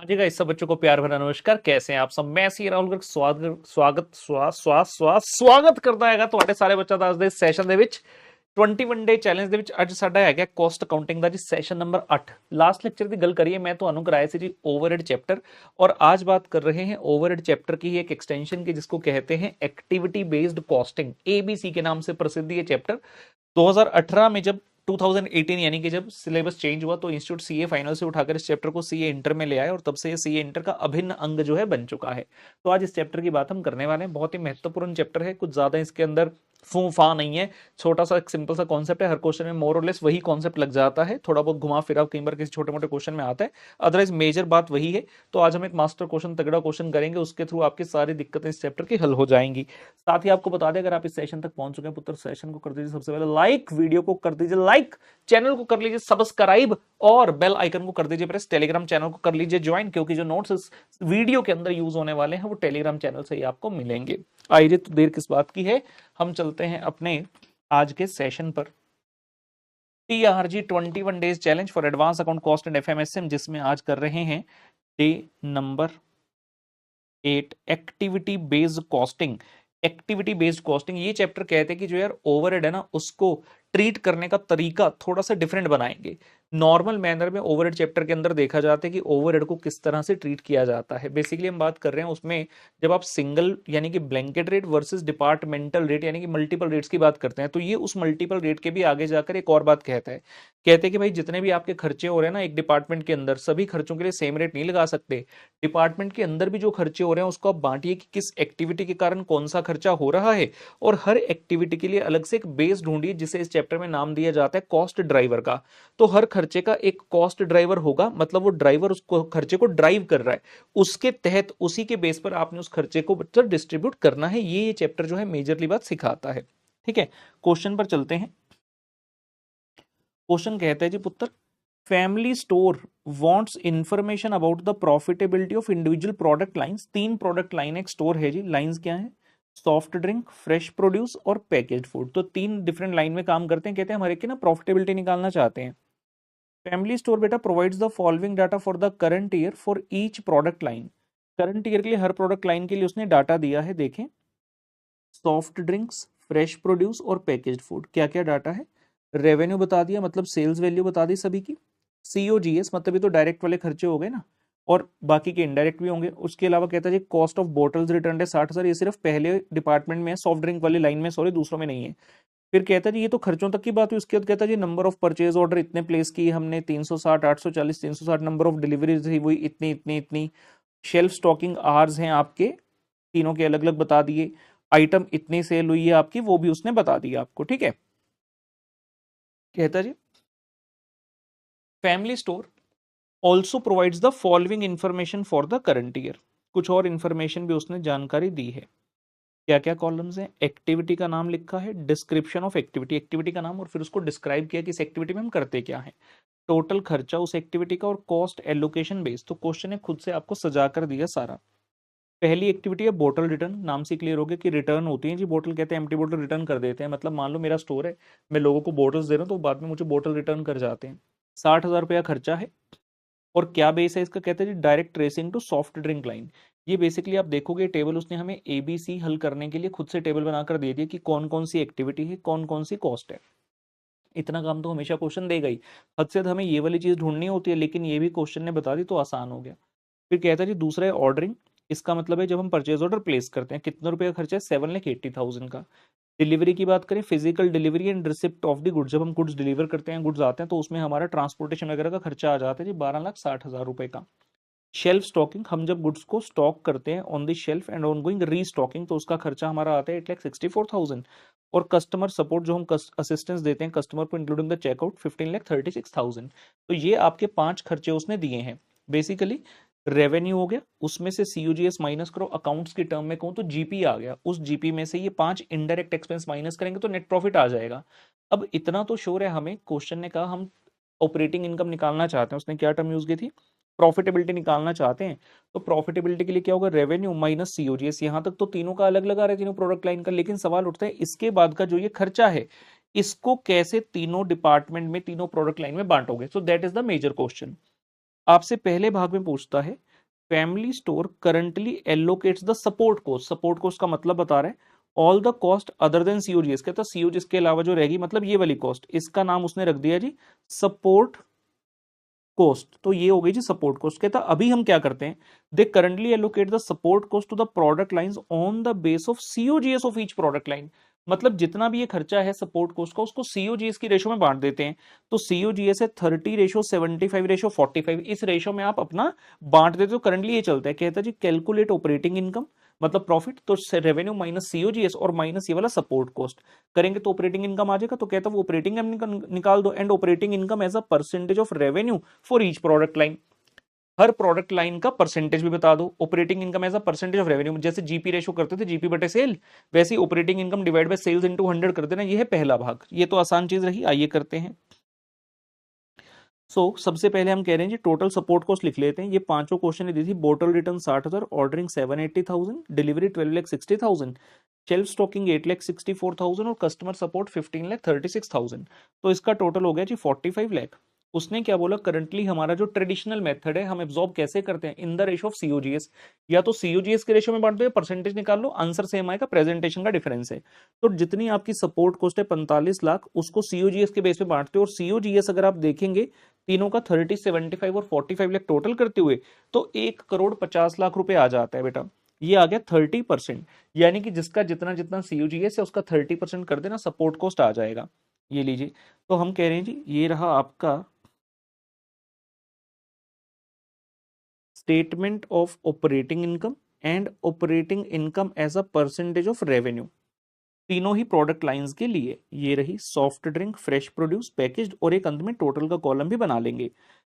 हाँ जी गाइस, सब बच्चों को प्यार भरा नमस्कार। कैसे हैं आप सब? मैं सी राहुल गर्ग स्वागत स्वागत स्वा स्वा स्वा स्वागत करता हैगा ਤੁਹਾਡੇ ਸਾਰੇ ਬੱਚਾ ਦਾ ਅੱਜ ਦੇ ਸੈਸ਼ਨ ਦੇ ਵਿੱਚ 21 ਡੇ ਚੈਲੰਜ ਦੇ ਵਿੱਚ ਅੱਜ ਸਾਡਾ ਹੈਗਾ ਕੋਸਟ ਅਕਾउंटिंग ਦਾ ਜੀ ਸੈਸ਼ਨ नंबर 8। लास्ट लेक्चर की गल करिए मैं ਤੁਹਾਨੂੰ कराया ਸੀ जी ओवरहेड चैप्टर, और आज बात कर रहे हैं ओवरहेड चैप्टर की एक एक्सटेंशन की जिसको कहते हैं एक्टिविटी बेस्ड कॉस्टिंग। एबीसी के नाम से प्रसिद्ध ये चैप्टर 2018 में जब 2018 यानी कि जब सिलेबस चेंज हुआ तो इंस्टीट्यूट सीए फाइनल से उठाकर इस चैप्टर को सीए इंटर में ले आए और तब से ये सीए इंटर का अभिन्न अंग जो है बन चुका है। तो आज इस चैप्टर की बात हम करने वाले हैं। बहुत ही महत्वपूर्ण चैप्टर है, कुछ ज्यादा इसके अंदर फू फा नहीं है, छोटा सा एक सिंपल सा कॉन्सेप्ट है। हर क्वेश्चन में मोर और लेस वही कॉन्सेप्ट लग जाता है, थोड़ा बहुत घुमा फिरा कई बार किसी छोटे मोटे क्वेश्चन में आता है, अदरवाइज मेजर बात वही है। तो आज हम एक मास्टर क्वेश्चन तगड़ा क्वेश्चन करेंगे, उसके थ्रू आपकी सारी दिक्कतें इस चैप्टर की हल हो जाएंगी। साथ ही आपको बता दें, अगर आप इस सेशन तक पहुंच चुके हैं पुत्र, सेशन को कर दीजिए सबसे पहले लाइक, वीडियो को कर दीजिए लाइक, चैनल को कर लीजिए सब्सक्राइब और बेल आइकन को कर दीजिए प्रेस, टेलीग्राम चैनल को कर लीजिए ज्वाइन, क्योंकि जो नोट्स इस वीडियो के अंदर यूज होने वाले हैं वो टेलीग्राम चैनल से ही आपको मिलेंगे। आइए, तो देर किस बात की है, हम चलते हैं अपने आज के सेशन पर। TRG 21 days challenge for advance account cost and FMSM, जिसमें आज कर रहे हैं day number 8 activity based costing. Activity based costing ये चैप्टर कहते हैं कि जो यार ओवरहेड है ना, उसको ट्रीट करने का तरीका थोड़ा सा डिफरेंट बनाएंगे। नॉर्मल मैनर में ओवरहेड चैप्टर के अंदर देखा जाता है कि ओवरहेड को किस तरह से ट्रीट किया जाता है। बेसिकली हम बात कर रहे हैं उसमें, जब आप सिंगल यानी कि blanket rate versus departmental rate यानी कि मल्टीपल रेट्स की बात करते हैं, तो ये उस मल्टीपल रेट के भी आगे जाकर एक और बात कहता है। कहते हैं कि भाई जितने भी आपके खर्चे हो रहे हैं ना एक डिपार्टमेंट के अंदर, सभी खर्चों के लिए सेम रेट नहीं लगा सकते। डिपार्टमेंट के अंदर भी जो खर्चे हो रहे हैं उसको आप बांटिए कि किस एक्टिविटी के कारण कौन सा खर्चा हो रहा है, और हर एक्टिविटी के लिए अलग से एक बेस ढूंढिए जिसे इस चैप्टर में नाम दिया जाता है कॉस्ट ड्राइवर का। तो हर खर्चे का एक कॉस्ट ड्राइवर होगा, मतलब वो ड्राइवर उसको खर्चे को ड्राइव कर रहा है, उसके तहत उसी के बेस पर आपने उस खर्चे को डिस्ट्रीब्यूट करना है। ये चैप्टर जो है मेजरली बात सिखाता है। ठीक है, क्वेश्चन पर चलते हैं। क्वेश्चन कहता है जी पुत्र, family store wants information about the profitability of individual product lines. 3 product line एक स्टोर है जी। लाइंस क्या है? सॉफ्ट ड्रिंक, फ्रेश प्रोड्यूस और पैकेज फूड। तो 3 डिफरेंट लाइन में काम करते हैं। कहते हैं हमारे की ना प्रॉफिटेबिलिटी निकालना चाहते हैं। फैमिली स्टोर बेटा provides the following data for the current year for each product line. Current year के लिए हर प्रोडक्ट लाइन के लिए उसने डाटा दिया है। देखें, सॉफ्ट ड्रिंक्स, फ्रेश प्रोड्यूस और पैकेज फूड, क्या क्या डाटा है। रेवेन्यू बता दिया, मतलब सेल्स वैल्यू बता दी सभी की। सीओजीएस मतलब ये तो डायरेक्ट वाले खर्चे हो गए ना, और बाकी के इनडायरेक्ट भी होंगे। उसके अलावा कहता है जी कॉस्ट ऑफ बॉटल्स रिटर्न है 60,000। ये सिर्फ पहले डिपार्टमेंट में है, सॉफ्ट ड्रिंक वाली लाइन में, सॉरी दूसरों में नहीं है। फिर कहता है जी ये तो खर्चों तक की बात हुई। उसके बाद कहता है जी नंबर ऑफ परचेज ऑर्डर इतने प्लेस की हमने, 360, 840, 360। नंबर ऑफ डिलीवरीज थी वही इतनी इतनी इतनी। शेल्फ स्टॉकिंग आवर्स हैं आपके, तीनों के अलग अलग बता दिए। आइटम इतनी सेल हुई है आपकी, वो भी उसने बता दिया आपको। ठीक है, कहता जी family store also provides the following information for the current year. कुछ और इंफॉर्मेशन भी उसने जानकारी दी है। क्या क्या कॉलम्स हैं? एक्टिविटी का नाम लिखा है, डिस्क्रिप्शन ऑफ एक्टिविटी, एक्टिविटी का नाम और फिर उसको डिस्क्राइब किया कि इस एक्टिविटी में हम करते क्या है। टोटल खर्चा उस एक्टिविटी का, और कॉस्ट एलोकेशन बेस। तो क्वेश्चन ने खुद से आपको सजा कर दिया सारा। पहली एक्टिविटी है बोतल रिटर्न। नाम से क्लियर हो गया कि रिटर्न होती है जी बोतल। कहते हैं एम्प्टी बोतल रिटर्न कर देते हैं, मतलब मान लो मेरा स्टोर है, मैं लोगों को बोतल्स दे रहा हूँ तो बाद में मुझे बोतल रिटर्न कर जाते हैं। 60,000 रुपया खर्चा है। और क्या बेस है इसका? कहते हैं जी direct tracing to soft drink line. ये बेसिकली आप देखोगे टेबल उसने हमें एबीसी हल करने के लिए खुद से टेबल बनाकर दे दिया कि कौन कौन सी एक्टिविटी है, कौन कौन सी कॉस्ट है। इतना काम तो हमेशा क्वेश्चन देगा ही। हद से हमें ये वाली चीज ढूंढनी होती है, लेकिन ये भी क्वेश्चन ने बता दी तो आसान हो गया। फिर कहता है जी दूसरा है ऑर्डरिंग। इसका मतलब है जब हम परचेज ऑर्डर प्लेस करते हैं, कितने रुपए का खर्चा है? 7,80,000 का। डिलीवरी की बात करें, physical delivery and receipt of the goods. जब हम गुड्स डिलीवर करते हैं, गुड्स आते हैं, तो उसमें हमारा ट्रांसपोर्टेशन वगैरह का खर्चा आ जाता है जी 12,60,000 रुपए का। शेल्फ स्टॉकिंग, हम जब गुड्स को स्टॉक करते हैं on the shelf and on going restocking, तो उसका खर्चा हमारा आता है 8,64,000। और कस्टमर सपोर्ट जो हम असिस्टेंस देते हैं कस्टमर को इंक्लूडिंग द चेकआउट, 15,36,000। तो ये आपके 5 खर्चे उसने दिए हैं। बेसिकली रेवेन्यू हो गया, उसमें से सीयूजीएस माइनस करो, अकाउंट्स की टर्म में कहूं तो जीपी आ गया, उस जीपी में से ये 5 इनडायरेक्ट एक्सपेंस माइनस करेंगे तो नेट प्रॉफिट आ जाएगा। अब इतना तो श्योर है हमें, क्वेश्चन ने कहा हम ऑपरेटिंग इनकम निकालना चाहते हैं। उसने क्या टर्म यूज की थी? प्रॉफिटेबिलिटी निकालना चाहते हैं। तो प्रॉफिटेबिलिटी के लिए क्या होगा? Revenue minus COGS. यहां तक तो तीनों का अलग लगा रहे, तीनों प्रोडक्ट लाइन का, लेकिन सवाल उठता है इसके बाद का जो ये खर्चा है इसको कैसे तीनों डिपार्टमेंट में, तीनों प्रोडक्ट लाइन में बांटोगे। So that is the major question. आपसे पहले भाग में पूछता है family store currently allocates the support cost का मतलब बता रहा है all the cost other than COGS, कहता सीओजीएस के अलावा जो रहेगी, मतलब ये वाली कॉस्ट, इसका नाम उसने रख दिया जी सपोर्ट कॉस्ट। तो ये हो गई जी सपोर्ट कॉस्ट। कहता अभी हम क्या करते हैं, they currently allocate the support cost to the product lines on the base of COGS of each product line. मतलब जितना भी ये खर्चा है सपोर्ट कॉस्ट का, उसको सीओजीएस की रेशो में बांट देते हैं। तो सीओजीएस है 30:75:45, इस रेशो में आप अपना बांट देते हो। करंटली ये चलता है। कहता जी कैलकुलेट ऑपरेटिंग इनकम मतलब प्रॉफिट, तो रेवेन्यू माइनस सीओजीएस और माइनस ये वाला सपोर्ट कॉस्ट करेंगे तो ऑपरेटिंग इनकम आ जाएगा। तो कहता है वो ऑपरेटिंग इनकम निकाल दो, and operating income as a percentage of revenue for each product line. हर प्रोडक्ट लाइन का परसेंटेज भी बता दो। Operating income as a percentage of revenue, जैसे जीपी रेशो करते थे जीपी बटे सेल, वैसे ही operating income divide by sales into 100 कर देना। ये है पहला भाग, ये तो आसान चीज रही, आइए करते हैं। सबसे पहले हम कह रहे हैं जी टोटल सपोर्ट कॉस्ट लिख लेते हैं। ये पांचों क्वेश्चन ने दी थी। Bottle return 60,000, ordering 780,000, delivery 12,60,000, shelf stocking 8,64,000 और कस्टमर सपोर्ट 15,36,000। तो इसका टोटल हो गया जी 45 लाख। उसने क्या बोला, करंटली हमारा जो ट्रेडिशनल मेथड है हम एब्जॉर्ब कैसे करते हैं, in the ratio of COGS. या तो सीओजीएस के रेशो में बांट दो या परसेंटेज निकाल लो, आंसर सेम आएगा, प्रेजेंटेशन का डिफरेंस है। तो जितनी आपकी सपोर्ट कॉस्ट है 45 लाख, उसको सीओजीएस के बेस पे बांटते हो। और सीओजीएस अगर आप देखेंगे तीनों का 30, 75 और 45 लाख टोटल करते हुए तो 1,50,00,000 रुपए आ जाता है बेटा। ये आ गया 30%, यानी कि जिसका जितना जितना सीयूजीएस है उसका 30% कर देना, सपोर्ट कॉस्ट आ जाएगा। ये लीजिए, तो हम कह रहे हैं जी ये रहा आपका statement of operating income and operating income as a percentage of revenue तीनों ही प्रोडक्ट लाइंस के लिए। ये रही soft drink, fresh produce, packaged, और एक अंत में टोटल का कॉलम भी बना लेंगे।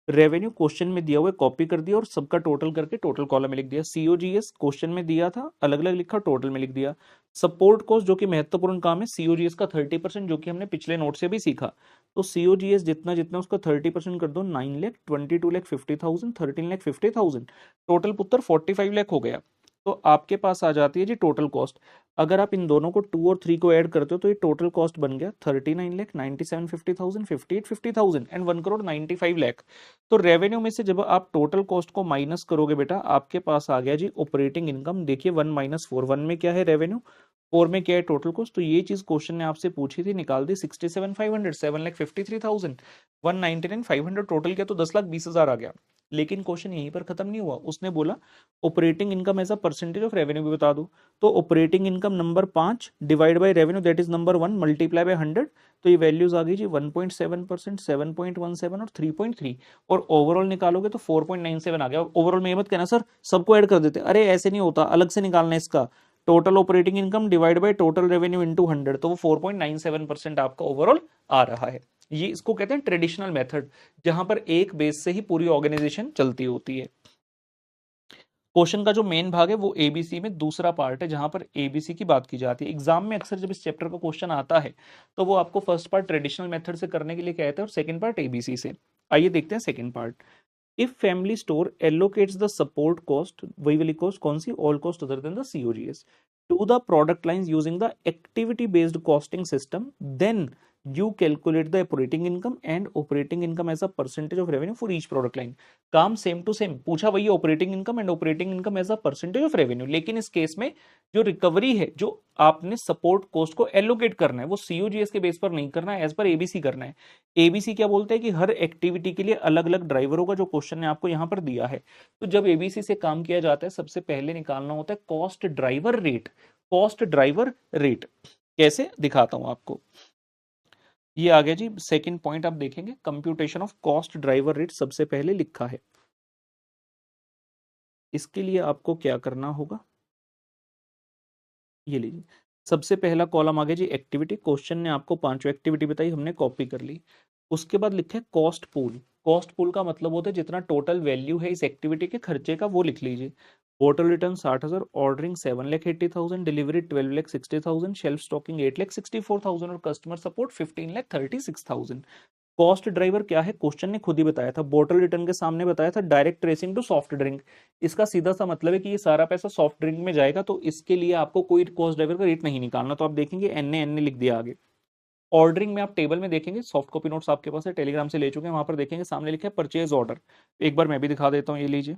रेवेन्यू क्वेश्चन में दिया हुआ कॉपी कर दिया और सबका टोटल करके टोटल कॉलम में लिख दिया। सीओजीएस क्वेश्चन में दिया था अलग अलग लिखा, टोटल में लिख दिया। सपोर्ट कॉस्ट जो कि महत्वपूर्ण काम है, सीओजीएस का 30%, जो कि हमने पिछले नोट से भी सीखा। तो सीओजीएस जितना जितना उसका 30% कर दो, 9,00,000, 22,50,000, 13,50,000, टोटल पुत्र 45 लाख हो गया। तो आपके पास आ जाती है जी टोटल कॉस्ट। अगर आप इन दोनों को 2 और 3 को ऐड करते हो तो ये टोटल कॉस्ट बन गया 39,97,50,000, 58,50,000 एंड 1,95,00,000। तो रेवेन्यू में से जब आप टोटल कॉस्ट को माइनस करोगे बेटा, आपके पास आ गया जी ऑपरेटिंग इनकम। देखिए 1 - 4, 1 में क्या है रेवेन्यू, 4 में क्या है टोटल कॉस्ट। तो ये चीज क्वेश्चन ने आपसे पूछी थी, निकाल दी। 67,500, 7,53,000, 199,500, टोटल क्या, तो 10,20,000 आ गया। लेकिन क्वेश्चन यहीं पर खत्म नहीं हुआ। उसने बोला operating income as a percentage of revenue भी बता दो। तो operating income number 5 divide by revenue that is number 1 multiply by 100। तो ये वैल्यूज आ गई जी 1.7%, 7.17 और 3.3। और ओवरऑल निकालोगे तो 4.97 आ गया। ओवरऑल में ये मत कहना सर सबको ऐड कर देते, अरे ऐसे नहीं होता, अलग से निकालना है इसका। Total operating income divide by total revenue into 100, तो वो 4.97% आपका ओवरऑल आ रहा है। ये इसको कहते हैं ट्रेडिशनल मेथड, जहां पर एक बेस से ही पूरी ऑर्गेनाइजेशन चलती होती है। क्वेश्चन का जो मेन भाग है वो एबीसी में दूसरा पार्ट है, जहां पर एबीसी की बात की जाती है। एग्जाम में अक्सर जब इस चैप्टर का क्वेश्चन आता है तो वो आपको फर्स्ट पार्ट ट्रेडिशनल मेथड से करने के लिए कहते हैं और सेकंड पार्ट एबीसी से। आइए देखते हैं second part. If family store allocates the support cost, वही वाली कॉस्ट कौन सी, all cost other than the COGS, to the product lines using the activity based costing system, then you calculate the operating income and operating income as a percentage of revenue for each product line। काम same to same पूछा, वही operating income and operating income as a percentage of revenue. लेकिन इस case में जो recovery है, जो आपने सपोर्ट कॉस्ट को एलोकेट करना है, वो सीओजीएस के बेस पर नहीं करना है, एज पर एबीसी करना है। एबीसी क्या बोलते हैं कि हर एक्टिविटी के लिए अलग अलग ड्राइवरों का जो क्वेश्चन ने आपको यहां पर दिया है। तो जब एबीसी से काम किया जाता है सबसे पहले निकालना होता है cost driver rate. Cost driver rate कैसे दिखाता हूं आपको। ये आ गया जी सेकंड पॉइंट, आप देखेंगे computation of cost driver rate सबसे पहले लिखा है। इसके लिए आपको क्या करना होगा, ये लीजिए सबसे पहला कॉलम आ गया जी एक्टिविटी। क्वेश्चन ने आपको पांचों एक्टिविटी बताई, हमने कॉपी कर ली। उसके बाद लिखे कॉस्ट पूल। कॉस्ट पूल का मतलब होता है जितना टोटल वैल्यू है इस एक्टिविटी के खर्चे का, वो लिख लीजिए। Bottle return 60,000, ordering 7,80,000, delivery 12,60,000, shelf stocking 8,64,000 और कस्टमर सपोर्ट 15,36,000। कॉस्ट ड्राइवर क्या है, क्वेश्चन ने खुद ही बताया था। बोटल रिटर्न के सामने बताया था direct tracing to soft drink. इसका सीधा सा मतलब है कि ये सारा पैसा सॉफ्ट ड्रिंक में जाएगा, तो इसके लिए आपको कोई कॉस्ट ड्राइवर का रेट नहीं निकालना। तो आप देखेंगे एन लिख दिया आगे। ऑर्डरिंग में आप टेबल में देखेंगे, सॉफ्ट कॉपी नोट्स आपके पास है, टेलीग्राम से ले चुके हैं, वहां पर देखेंगे सामने लिखा है परचेज ऑर्डर। एक बार मैं भी दिखा देता हूँ, ये लीजिए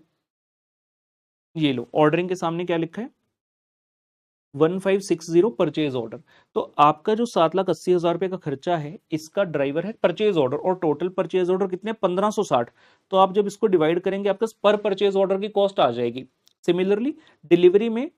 ये लो, ऑर्डरिंग के सामने क्या लिखा है, 1560 परचेज ऑर्डर। तो आपका जो 7,80,000 रुपए का खर्चा है, इसका ड्राइवर है परचेज ऑर्डर, और टोटल परचेज ऑर्डर कितने, 1560। तो आप जब इसको डिवाइड करेंगे, आपका पर परचेज ऑर्डर की कॉस्ट आ जाएगी। सिमिलरली डिलीवरी में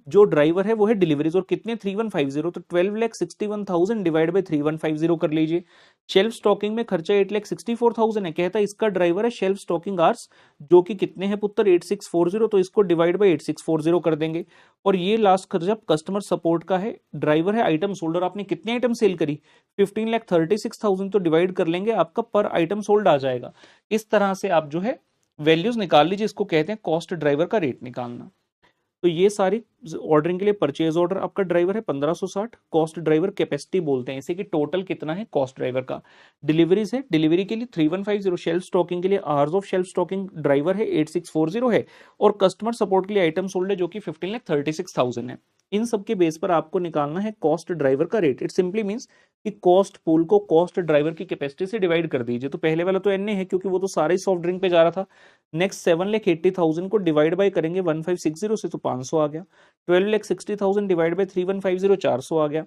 जो ड्राइवर है वो है डिलीवरीज, और कितने, 3150, तो 12,61,000 डिवाइड बाई 3150 कर लीजिए। शेल्फ स्टॉकिंग में खर्चा 8,64,000 है, कहता है इसका ड्राइवर है शेल्फ स्टॉकिंग आवर्स, जो कि कितने हैं पुत्र, 8640, तो इसको डिवाइड बाई 8640 कर देंगे। और ये लास्ट खर्चा कस्टमर सपोर्ट का है, ड्राइवर है आइटम सोल्ड, और आपने कितने आइटम सेल करी, 15,36,000, तो डिवाइड कर लेंगे, आपका पर आइटम सोल्ड आ जाएगा। इस तरह से आप जो है वैल्यूज निकाल लीजिए, इसको कहते हैं कॉस्ट ड्राइवर का रेट निकालना। तो ये सारी ऑर्डरिंग के लिए परचेज ऑर्डर आपका ड्राइवर है 1560, कॉस्ट ड्राइवर कैपेसिटी बोलते हैं इसे, कि टोटल कितना है कॉस्ट ड्राइवर का। डिलीवरीज है, डिलीवरी के लिए 3150, शेल्फ स्टॉकिंग के लिए hours of shelf stocking driver है 8640 है, और कस्टमर सपोर्ट के लिए आइटम सोल्ड है जो कि 15,36,000 है। इन सब के बेस पर आपको निकालना है कॉस्ट ड्राइवर का रेट। इट सिंपली मींस कि कॉस्ट पूल को कॉस्ट ड्राइवर की कैपेसिटी से डिवाइड कर दीजिए। तो पहले वाला तो एन है, क्योंकि वो तो सारे सॉफ्ट ड्रिंक पे जा रहा था। नेक्स्ट 7,80,000 को डिवाइड बाय करेंगे 1560 से, तो 500 आ गया। 12,60,000 डिवाइड बाय 3150, 400 आ गया।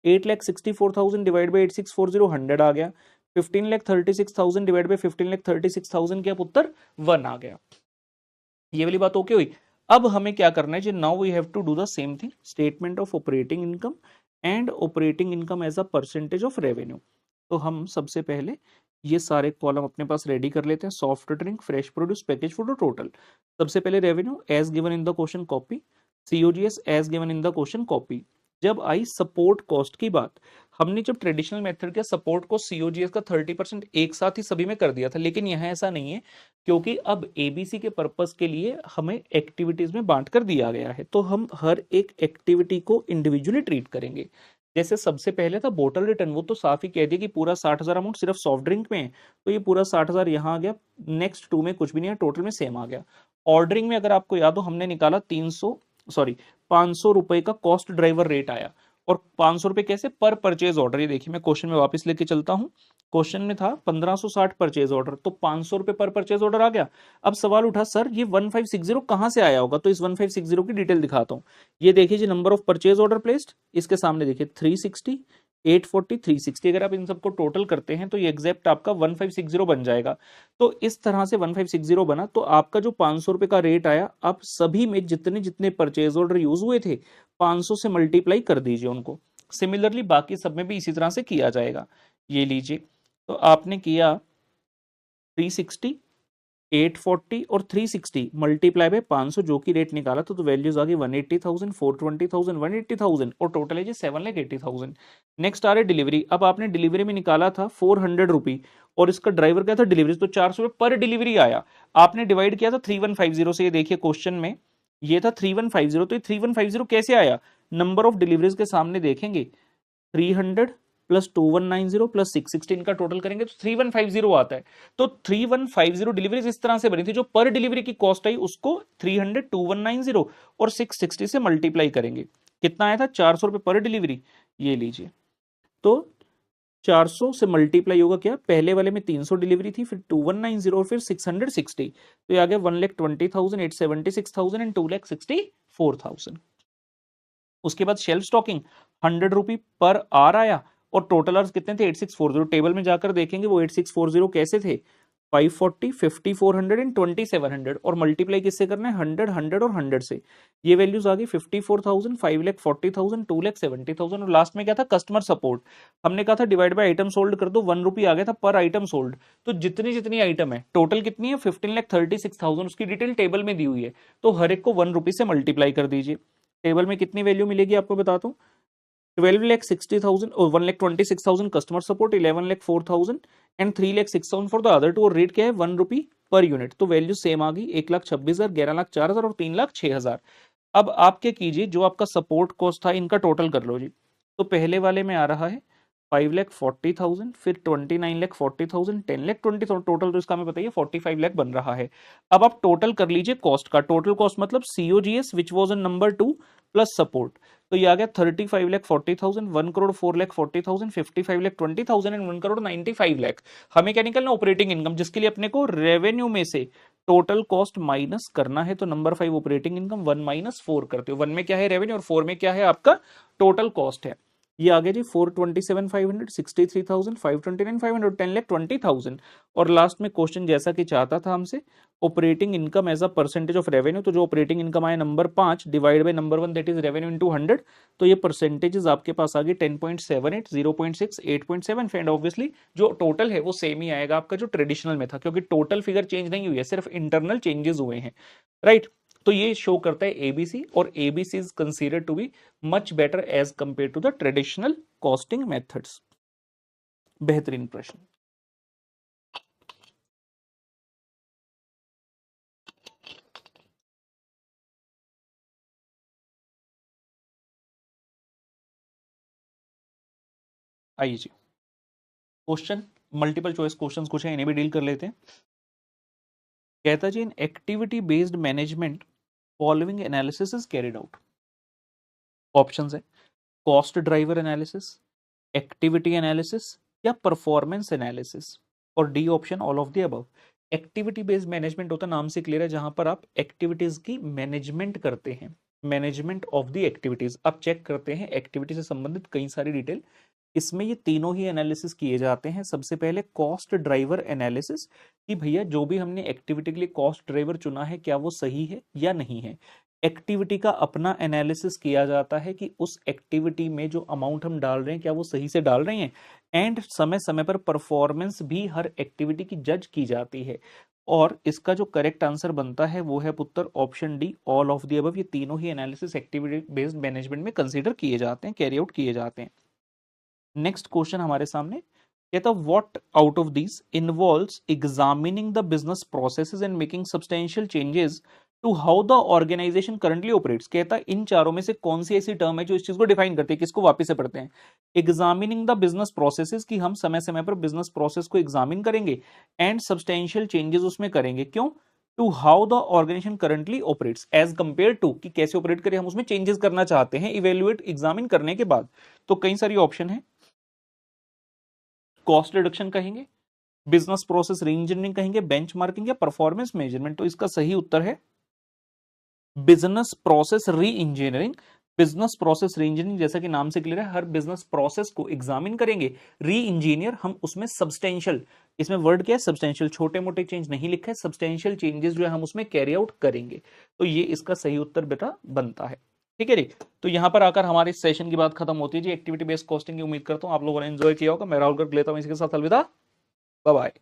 8,64,000 डिवाइड बाय 8640, 100 आ गया। 15,36,000 डिवाइड बाय 15,36,000 क्या पुत्र, 1 आ गया। ये वाली बात ओके हुई। अब हमें क्या करना है जी, now we have to do the same thing, statement of operating income and operating income as a percentage of revenue. तो हम सबसे पहले ये सारे कॉलम अपने पास रेडी कर लेते हैं, soft drink, fresh produce, package food और टोटल। सबसे पहले revenue as given in the question copy, COGS as given in the question copy. जब आई सपोर्ट कॉस्ट की बात, हमने जब ट्रेडिशनल मेथड के सपोर्ट को सीओजीएस का 30% एक साथ ही सभी में कर दिया था, लेकिन यहाँ ऐसा नहीं है, क्योंकि अब एबीसी के पर्पस के लिए हमें एक्टिविटीज में बांट कर दिया गया है। तो हम हर एक एक्टिविटी को इंडिविजुअली ट्रीट करेंगे। जैसे सबसे पहले था बोतल रिटर्न, वो तो साफ ही कह दिया कि पूरा 60,000 अमाउंट सिर्फ सॉफ्ट ड्रिंक में है, तो ये पूरा 60,000 यहाँ आ गया। नेक्स्ट 2 में कुछ भी नहीं है, टोटल में सेम आ गया। ऑर्डरिंग में अगर आपको याद हो, हमने निकाला 500 रुपए का कॉस्ट ड्राइवर रेट आया, और 500 रुपए कैसे, पर परचेज ऑर्डर। ये देखिए मैं क्वेश्चन में वापस लेके चलता हूं, क्वेश्चन में था 1560 परचेज ऑर्डर, तो 500 रुपए पर परचेज ऑर्डर आ गया। अब सवाल उठा, सर ये 1560 कहां से आया होगा, तो इस 1560 की डिटेल दिखाता हूं। ये देखिए जी, number of purchase order placed, इसके सामने देखिए 360, 840, 360, अगर आप इन सबको टोटल करते हैं तो ये एग्जैक्ट आपका 1560 बन जाएगा। तो इस तरह से 1560 बना। तो आपका जो 500 रुपए का रेट आया, आप सभी में जितने जितने परचेज ऑर्डर यूज हुए थे 500 से मल्टीप्लाई कर दीजिए उनको। सिमिलरली बाकी सब में भी इसी तरह से किया जाएगा। ये लीजिए, तो आपने किया 360, 840 और 360 मल्टीप्लाई बाय 500, जो कि रेट निकाला तो वैल्यूज आ गई 180,000, 420,000, 180,000, और टोटल है जी 7,80,000। नेक्स्ट आ रहे डिलीवरी। अब आपने डिलीवरी में निकाला था 400 रुपी, और इसका ड्राइवर क्या था, डिलीवरी, तो 400 रुपए पर डिलीवरी आया। आपने डिवाइड किया था 3150 से। ये देखिए क्वेश्चन में ये था 3150, तो ये 3150 कैसे आया, नंबर ऑफ डिलीवरीज के सामने देखेंगे 300 प्लस 2190 प्लस 660, इनका टोटल करेंगे तो 3150 आता है। तो 3150 डिलीवरीज इस तरह से बनी थी, जो पर डिलीवरी की कॉस्ट आई उसको 300, 2190 और 660 से मल्टीप्लाई करेंगे। कितना आया था, 400 रुपए पर डिलीवरी। ये लीजिए, तो 400 से मल्टीप्लाई होगा क्या, पहले वाले में 300 डिलीवरी थी, फिर 2190 और फिर 660, तो ये आ गया 1,20,000, 876,000 एंड 2,64,000। उसके बाद शेल्फ स्टॉकिंग 100 रुपी पर आर आया, और टोटल आवर्स कितने थे, 8640। टेबल में जाकर देखेंगे वो 8640 कैसे थे, 540, 5400 एंड 2700, और मल्टीप्लाई किससे करना है, 100, 100 और 100 से। ये वैल्यूज आ गई 54,000, 5,40,000, 2,70,000, और लास्ट में क्या था, कस्टमर सपोर्ट। हमने कहा था डिवाइड बाय आइटम सोल्ड कर दो, 1 रुपी आ गया था पर आइटम सोल्ड। तो जितनी जितनी आइटम है टोटल कितनी है, 15,36,000, उसकी डिटेल टेबल में दी हुई है। तो हर एक को 1 रुपी से मल्टीप्लाई कर दीजिए। टेबल में कितनी वैल्यू मिलेगी आपको बताता हूँ, 12,60,000 और 1,26,000 customer support, 11,04,000 and 3,06,000 for the other two, और रेट क्या है 1 रुपी पर यूनिट। तो वैल्यू सेम आ गई, 1,26,000, 11,04,000 और 3,06,000। अब आप क्या कीजिए, जो आपका सपोर्ट कॉस्ट था इनका टोटल कर लो जी। तो पहले वाले में आ रहा है 5,40,000, फिर 29,40,000, 10,20,000, टोटल तो इसका हमें बताइए 45 लाख बन रहा है। अब आप टोटल कर लीजिए कॉस्ट का, टोटल कॉस्ट मतलब COGS which was in number 2 plus support, तो ये आ गया 35,40,000, 1,04,40,000, 55,20,000 एंड 1,95,00,000। हमें क्या निकलना, ऑपरेटिंग इनकम, जिसके लिए अपने को रेवेन्यू में से टोटल कॉस्ट माइनस करना है। तो नंबर 5 ऑपरेटिंग इनकम, 1 माइनस 4 करते हो, 1 में क्या है रेवेन्यू और 4 में क्या है आपका टोटल कॉस्ट है। ये आ गया जी 427,500, 63,000, 529,500, 10,20,000। और लास्ट में क्वेश्चन जैसा कि चाहता था हमसे, operating income as a percentage of revenue, तो जो ऑपरेटिंग इनकम आया number 5 divide by number 1 that is revenue into 100, तो ये परसेंटेजेस आपके पास आ गए 10.78, 0.6, 8.7 एंड ऑब्वियसली जो टोटल है वो सेम ही आएगा आपका जो ट्रेडिशनल में था, क्योंकि टोटल फिगर चेंज नहीं हुई है, सिर्फ इंटरनल चेंजेस हुए हैं, राइट। तो ये शो करता है एबीसी, और ABC is considered to be much better as compare to the traditional costing methods. बेहतरीन प्रश्न। आइए जी, क्वेश्चन मल्टीपल चॉइस क्वेश्चंस कुछ है, इन्हें भी डील कर लेते हैं। कहता जी in activity based management following analysis is carried out. Options है cost driver analysis, activity analysis या परफॉर्मेंस एनालिसिस, और D option all of the above. Activity based management होता नाम से क्लियर है, जहां पर आप एक्टिविटीज की मैनेजमेंट करते हैं, मैनेजमेंट ऑफ द एक्टिविटीज। आप चेक करते हैं एक्टिविटी से संबंधित कई सारी डिटेल, इसमें ये तीनों ही एनालिसिस किए जाते हैं। सबसे पहले कॉस्ट ड्राइवर एनालिसिस, कि भैया जो भी हमने एक्टिविटी के लिए कॉस्ट ड्राइवर चुना है क्या वो सही है या नहीं है। एक्टिविटी का अपना एनालिसिस किया जाता है कि उस एक्टिविटी में जो अमाउंट हम डाल रहे हैं क्या वो सही से डाल रहे हैं, एंड समय समय पर परफॉर्मेंस भी हर एक्टिविटी की जज की जाती है। और इसका जो करेक्ट आंसर बनता है वो है पुत्र option D all of the above. ये तीनों ही एनालिसिस एक्टिविटी बेस्ड मैनेजमेंट में कंसीडर किए जाते हैं, कैरी आउट किए जाते हैं। नेक्स्ट क्वेश्चन हमारे सामने कहता what out of this involves examining the business processes and making substantial changes to how the organization currently operates. कहता है इन चारों में से कौन सी ऐसी टर्म है जो इस चीज को डिफाइन करती है, किसको वापस से पढ़ते हैं। एग्जामिनिंग द बिजनेस प्रोसेसेस, कि हम समय समय पर बिजनेस प्रोसेस को एग्जामिन करेंगे, एंड सब्सटेंशियल चेंजेस उसमें करेंगे, क्यों, to how the organization currently operates as compare to, कि कैसे ऑपरेट करें हम उसमें चेंजेस करना चाहते हैं इवेल्युएट एग्जामिन करने के बाद। तो कई सारी ऑप्शन है, कॉस्ट रिडक्शन कहेंगे, बिजनेस प्रोसेस रीइंजीनियरिंग कहेंगे, बेंचमार्किंग या परफॉर्मेंस मेजरमेंट। तो इसका सही उत्तर है बिजनेस प्रोसेस री इंजीनियरिंग। बिजनेस प्रोसेस री इंजीनियरिंग जैसा कि नाम से क्लियर है, हर बिजनेस प्रोसेस को एग्जामिन करेंगे, री इंजीनियर हम उसमें सब्सटेंशियल, इसमें वर्ड क्या है सब्सटेंशियल, छोटे मोटे चेंज नहीं लिखा है, सब्सटेंशियल चेंजेस जो है हम उसमें कैरी आउट करेंगे। तो ये इसका सही उत्तर बेटा बनता है। ठीक है जी, तो यहां पर आकर हमारे सेशन की बात खत्म होती है जी। एक्टिविटी बेस्ड कॉस्टिंग की उम्मीद करता हूं आप लोगों ने एंजॉय किया होगा। मैं राहुल गर्ग लेता हूं इसके साथ अलविदा, बाय बाय।